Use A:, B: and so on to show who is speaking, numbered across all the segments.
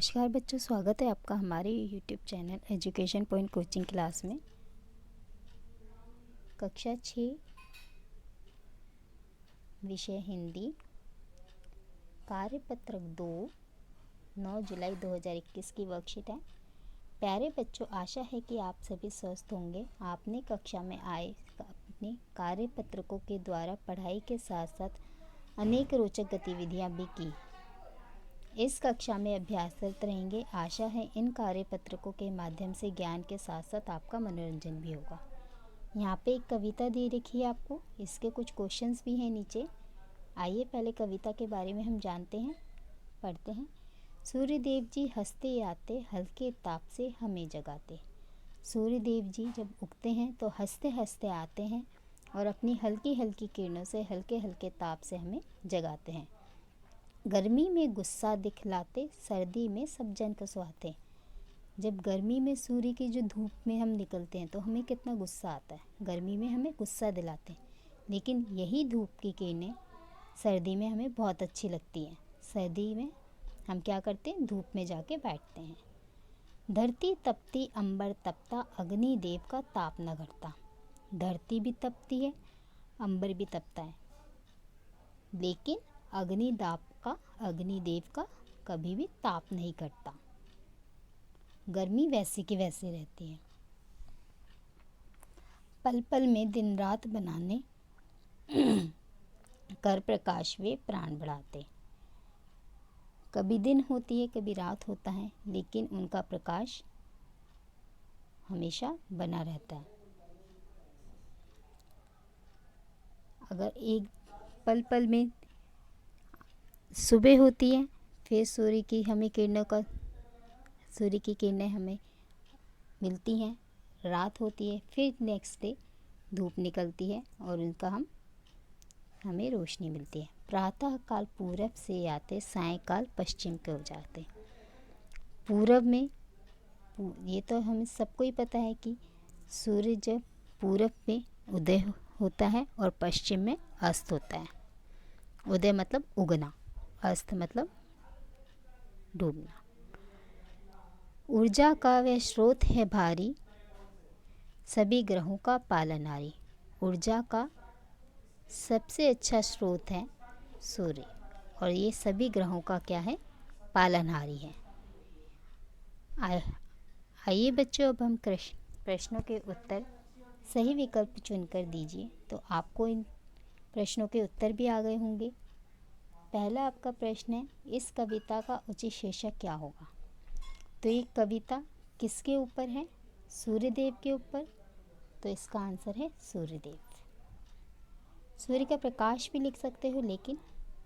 A: नमस्कार बच्चों, स्वागत है आपका हमारे YouTube channel education point coaching class में। कक्षा 6 विषय हिंदी, कार्यपत्रक 2 9 जुलाई 2021 की वर्कशीट है। प्यारे बच्चों, आशा है कि आप सभी स्वस्थ होंगे। आपने कक्षा में आए अपने कार्यपत्रकों के द्वारा पढ़ाई के साथ साथ अनेक रोचक गतिविधियां भी की। इस कक्षा में अभ्यासरत रहेंगे। आशा है इन कार्यपत्रकों के माध्यम से ज्ञान के साथ साथ आपका मनोरंजन भी होगा। यहाँ पे एक कविता दे रखी है आपको, इसके कुछ क्वेश्चंस भी हैं नीचे। आइए पहले कविता के बारे में हम जानते हैं, पढ़ते हैं। सूर्य देव जी हंसते आते, हल्के ताप से हमें जगाते। सूर्य देव जी जब उगते हैं तो हंसते हंसते आते हैं और अपनी हल्की हल्की किरणों से हल्के हल्के ताप से हमें जगाते हैं। गर्मी में गुस्सा दिखलाते, सर्दी में सब जन को सुहाते। जब गर्मी में सूर्य की जो धूप में हम निकलते हैं तो हमें कितना गुस्सा आता है। गर्मी में हमें गुस्सा दिलाते हैं, लेकिन यही धूप की किरणें सर्दी में हमें बहुत अच्छी लगती हैं। सर्दी में हम क्या करते हैं, धूप में जाके बैठते हैं। धरती तपती, अंबर तपता, अग्निदेव का ताप न घटता। धरती भी तपती है, अंबर भी तपता है, लेकिन अग्निदेव का कभी भी ताप नहीं घटता। गर्मी वैसी की वैसी रहती है। पल पल में दिन रात बनाने, कर प्रकाश वे प्राण बढ़ाते। कभी दिन होती है, कभी रात होता है, लेकिन उनका प्रकाश हमेशा बना रहता है। अगर एक पल पल में सुबह होती है, फिर सूर्य की किरणें हमें मिलती हैं। रात होती है, फिर नेक्स्ट डे धूप निकलती है और उनका हमें रोशनी मिलती है। प्रातः काल पूरब से आते, सायंकाल पश्चिम को जाते। पूरब में, ये तो हमें सबको ही पता है कि सूर्य जब पूरब में उदय होता है और पश्चिम में अस्त होता है। उदय मतलब उगना, अस्त मतलब डूबना। ऊर्जा का वह स्रोत है भारी, सभी ग्रहों का पालनहारी। ऊर्जा का सबसे अच्छा स्रोत है सूर्य, और ये सभी ग्रहों का क्या है, पालनहारी है। आइए बच्चों, अब हम प्रश्नों के उत्तर सही विकल्प चुनकर दीजिए। तो आपको इन प्रश्नों के उत्तर भी आ गए होंगे। पहला आपका प्रश्न है, इस कविता का उचित शीर्षक क्या होगा। तो ये कविता किसके ऊपर है, सूर्यदेव के ऊपर। तो इसका आंसर है सूर्यदेव। सूर्य का प्रकाश भी लिख सकते हो, लेकिन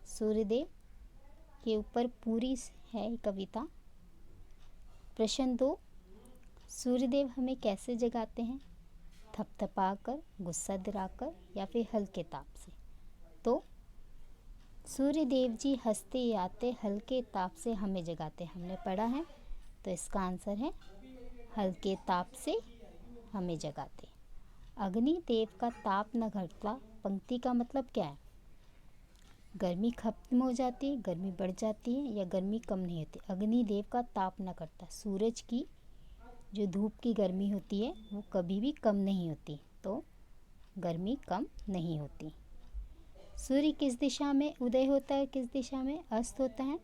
A: सूर्यदेव के ऊपर पूरी है ये कविता। प्रश्न 2, सूर्यदेव हमें कैसे जगाते हैं, थपथपाकर, गुस्सा दिलाकर या फिर हल्के ताप से। तो सूर्यदेव जी हंसते आते, हल्के ताप से हमें जगाते, हमने पढ़ा है। तो इसका आंसर है हल्के ताप से हमें जगाते। अग्निदेव का ताप न घटता, पंक्ति का मतलब क्या है, गर्मी खत्म हो जाती है, गर्मी बढ़ जाती है, या गर्मी कम नहीं होती। अग्निदेव का ताप न घटता, सूरज की जो धूप की गर्मी होती है वो कभी भी कम नहीं होती, तो गर्मी कम नहीं होती। सूर्य किस दिशा में उदय होता है, किस दिशा में अस्त होता है,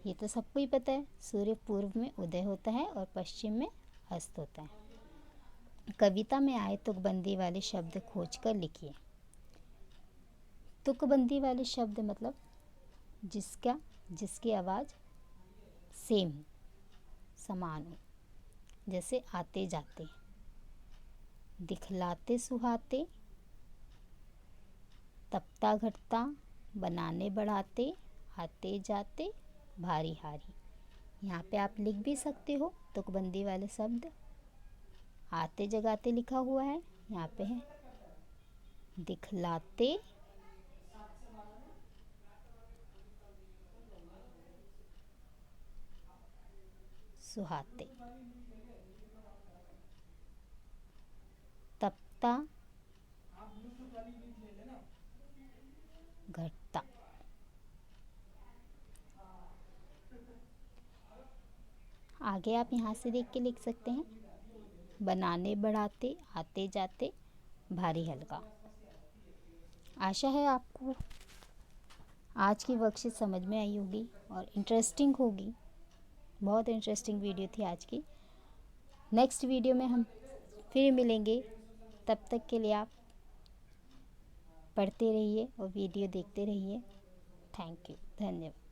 A: ये तो सबको ही पता है। सूर्य पूर्व में उदय होता है और पश्चिम में अस्त होता है। कविता में आए तुकबंदी वाले शब्द खोजकर लिखिए। तुकबंदी वाले शब्द मतलब जिसकी आवाज़ सेम हो, समान हो। जैसे आते जाते, दिखलाते सुहाते, तपता घटता, बनाने बढ़ाते, आते जाते, भारी हारी। यहाँ पे आप लिख भी सकते हो तुकबंदी वाले शब्द। आते जगाते लिखा हुआ है, यहाँ पे है दिखलाते, सुहाते, तपता घटता। आगे आप यहाँ से देख के लिख सकते हैं, बनाने बढ़ाते आते जाते भारी हल्का। आशा है आपको आज की वर्कशीट समझ में आई होगी और इंटरेस्टिंग होगी। बहुत इंटरेस्टिंग वीडियो थी आज की। नेक्स्ट वीडियो में हम फिर मिलेंगे। तब तक के लिए आप पढ़ते रहिए और वीडियो देखते रहिए। थैंक यू, धन्यवाद।